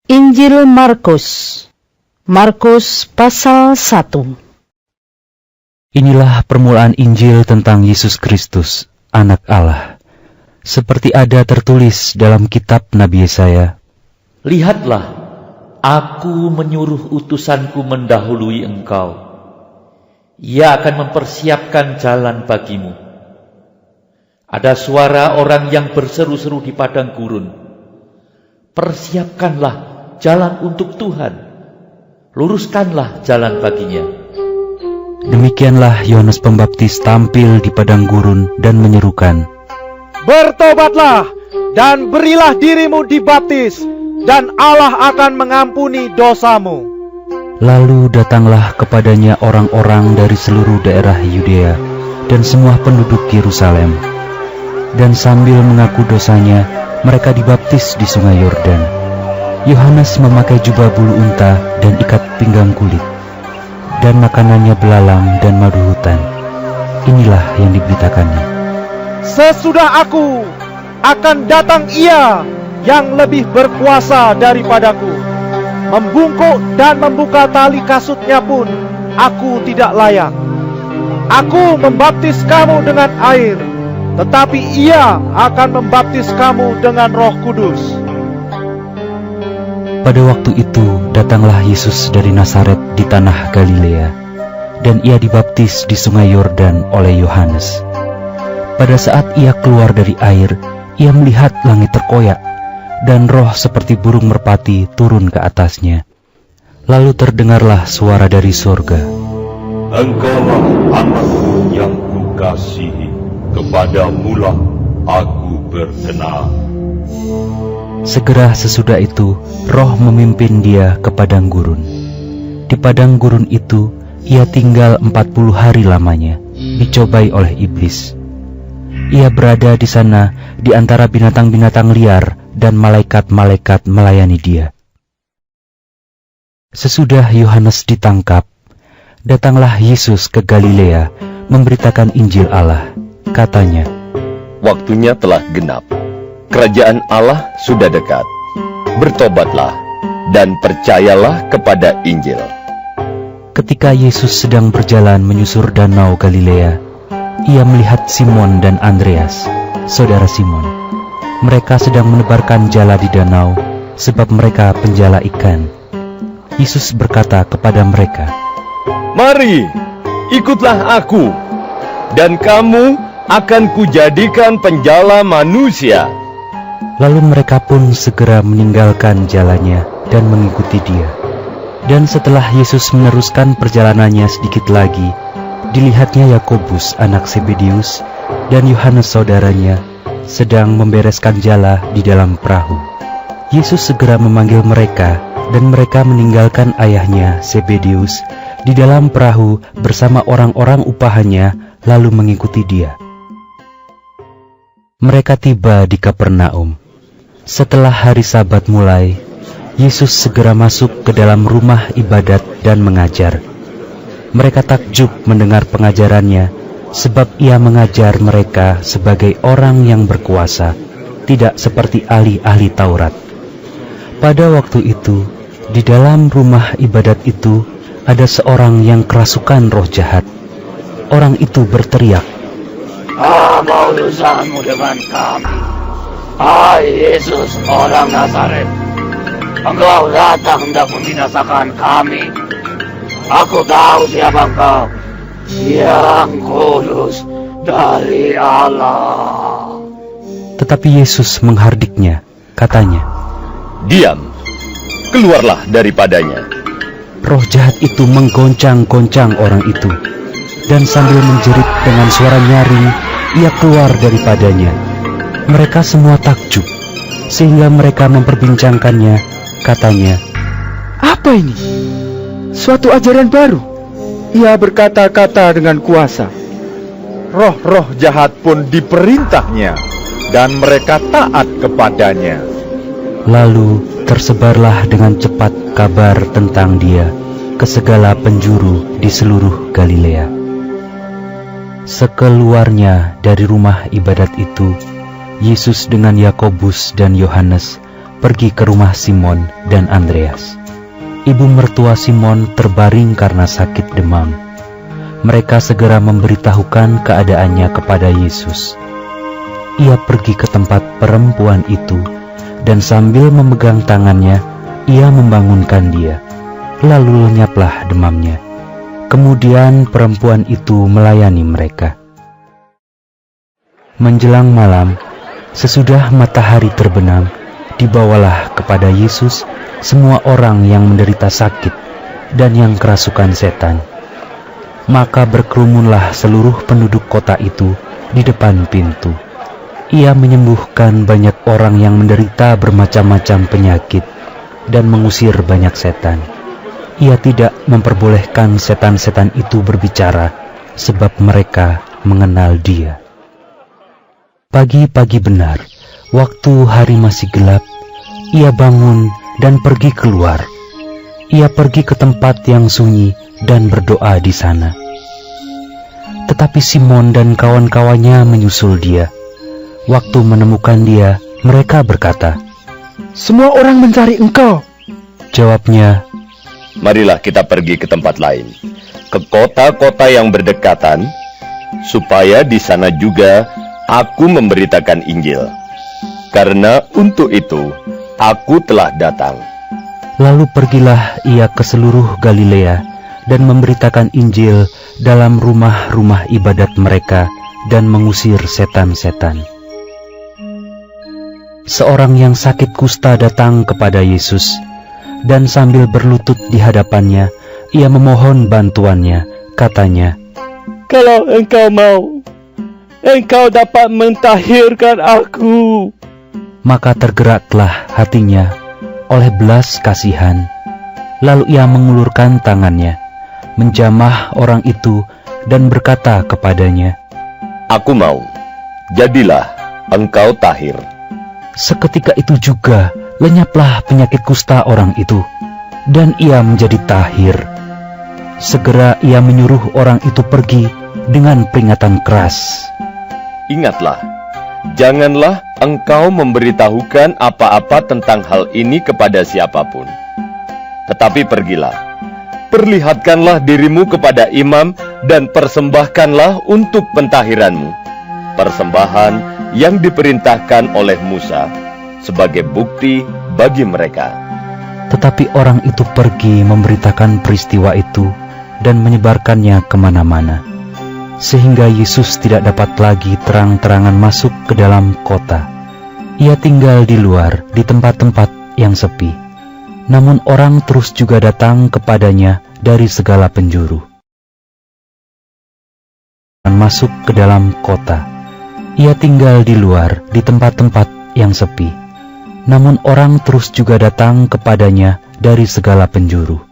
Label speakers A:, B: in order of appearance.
A: Injil Markus pasal 1.
B: Inilah permulaan Injil tentang Yesus Kristus, Anak Allah. Seperti ada tertulis dalam kitab Nabi Yesaya,
C: "Lihatlah, aku menyuruh utusanku mendahului engkau. Ia akan mempersiapkan jalan bagimu." Ada suara orang yang berseru-seru di padang gurun, "Persiapkanlah jalan untuk Tuhan, luruskanlah jalan baginya."
B: Demikianlah Yohanes Pembaptis tampil di padang gurun dan menyerukan,
D: "Bertobatlah dan berilah dirimu dibaptis, dan Allah akan mengampuni dosamu."
B: Lalu datanglah kepadanya orang-orang dari seluruh daerah Yudea dan semua penduduk Yerusalem. Dan sambil mengaku dosanya, mereka dibaptis di sungai Yordan. Yohanes memakai jubah bulu unta dan ikat pinggang kulit, dan makanannya belalang dan madu hutan. Inilah yang diberitakannya.
D: "Sesudah aku, akan datang Ia yang lebih berkuasa daripadaku. Membungkuk dan membuka tali kasutnya pun aku tidak layak. Aku membaptis kamu dengan air, tetapi Ia akan membaptis kamu dengan Roh Kudus."
B: Pada waktu itu datanglah Yesus dari Nazaret di tanah Galilea, dan Ia dibaptis di sungai Yordan oleh Yohanes. Pada saat Ia keluar dari air, Ia melihat langit terkoyak, dan roh seperti burung merpati turun ke atasnya. Lalu terdengarlah suara dari surga,
E: "Engkaulah Anakku yang kukasihi, kepadamulah aku berkenan."
B: Segera sesudah itu, roh memimpin dia ke padang gurun. Di padang gurun itu, ia tinggal 40 hari lamanya, dicobai oleh iblis. Ia berada di sana di antara binatang-binatang liar, dan malaikat-malaikat melayani dia. Sesudah Yohanes ditangkap, datanglah Yesus ke Galilea memberitakan Injil Allah. Katanya,
F: "Waktunya telah genap. Kerajaan Allah sudah dekat. Bertobatlah dan percayalah kepada Injil."
B: Ketika Yesus sedang berjalan menyusur danau Galilea, Ia melihat Simon dan Andreas, saudara Simon. Mereka sedang menebarkan jala di danau, sebab mereka penjala ikan. Yesus berkata kepada mereka,
F: "Mari, ikutlah aku, dan kamu akan kujadikan penjala manusia."
B: Lalu mereka pun segera meninggalkan jalannya dan mengikuti dia. Dan setelah Yesus meneruskan perjalanannya sedikit lagi, dilihatnya Yakobus anak Zebedeus dan Yohanes saudaranya sedang membereskan jala di dalam perahu. Yesus segera memanggil mereka, dan mereka meninggalkan ayahnya Zebedeus di dalam perahu bersama orang-orang upahannya, lalu mengikuti dia. Mereka tiba di Kapernaum. Setelah hari Sabat mulai, Yesus segera masuk ke dalam rumah ibadat dan mengajar. Mereka takjub mendengar pengajarannya, sebab Ia mengajar mereka sebagai orang yang berkuasa, tidak seperti ahli-ahli Taurat. Pada waktu itu, di dalam rumah ibadat itu, ada seorang yang kerasukan roh jahat. Orang itu berteriak,
G: "Apa urusanmu dengan kami, hai Yesus orang Nazaret? Engkau datang hendak membinasakan kami. Aku tahu siapa engkau, yang kudus dari Allah."
B: Tetapi Yesus menghardiknya, katanya,
F: "Diam, keluarlah daripadanya."
B: Roh jahat itu menggoncang-goncang orang itu, dan sambil menjerit dengan suara nyaring, ia keluar daripadanya. Mereka semua takjub, sehingga mereka memperbincangkannya. Katanya,
D: "Apa ini? Suatu ajaran baru. Ia berkata-kata dengan kuasa. Roh-roh jahat pun diperintahnya, dan mereka taat kepadanya."
B: Lalu tersebarlah dengan cepat kabar tentang dia ke segala penjuru di seluruh Galilea. Sekeluarnya dari rumah ibadat itu, Yesus dengan Yakobus dan Yohanes pergi ke rumah Simon dan Andreas. Ibu mertua Simon terbaring karena sakit demam. Mereka segera memberitahukan keadaannya kepada Yesus. Ia pergi ke tempat perempuan itu, dan sambil memegang tangannya, ia membangunkan dia. Lalu lenyaplah demamnya. Kemudian perempuan itu melayani mereka. Menjelang malam, sesudah matahari terbenam, dibawalah kepada Yesus semua orang yang menderita sakit dan yang kerasukan setan. Maka berkerumunlah seluruh penduduk kota itu di depan pintu. Ia menyembuhkan banyak orang yang menderita bermacam-macam penyakit dan mengusir banyak setan. Ia tidak memperbolehkan setan-setan itu berbicara, sebab mereka mengenal Dia. Pagi-pagi benar, waktu hari masih gelap, ia bangun dan pergi keluar. Ia pergi ke tempat yang sunyi dan berdoa di sana. Tetapi Simon dan kawan-kawannya menyusul dia. Waktu menemukan dia, mereka berkata,
D: Semua orang mencari engkau.
B: Jawabnya,
F: Marilah kita pergi ke tempat lain, ke kota-kota yang berdekatan, supaya di sana juga aku memberitakan Injil. Karena untuk itu aku telah datang.
B: Lalu pergilah ia ke seluruh Galilea dan memberitakan Injil dalam rumah-rumah ibadat mereka dan mengusir setan-setan. Seorang yang sakit kusta datang kepada Yesus, dan sambil berlutut di hadapannya, ia memohon bantuannya. Katanya,
F: Kalau engkau mau, engkau dapat mentahirkan aku.
B: Maka tergeraklah hatinya oleh belas kasihan. Lalu ia mengulurkan tangannya, menjamah orang itu dan berkata kepadanya,
F: Aku mau, jadilah engkau tahir.
B: Seketika itu juga lenyaplah penyakit kusta orang itu, dan ia menjadi tahir. Segera ia menyuruh orang itu pergi dengan peringatan keras.
F: Ingatlah, janganlah engkau memberitahukan apa-apa tentang hal ini kepada siapapun. Tetapi pergilah, perlihatkanlah dirimu kepada imam dan persembahkanlah untuk pentahiranmu persembahan yang diperintahkan oleh Musa sebagai bukti bagi mereka.
B: Tetapi orang itu pergi memberitakan peristiwa itu dan menyebarkannya kemana-mana, sehingga Yesus tidak dapat lagi terang-terangan masuk ke dalam kota. Ia tinggal di luar, di tempat-tempat yang sepi. Namun orang terus juga datang kepadanya dari segala penjuru. Masuk ke dalam kota. Ia tinggal di luar, di tempat-tempat yang sepi. Namun orang terus juga datang kepadanya dari segala penjuru.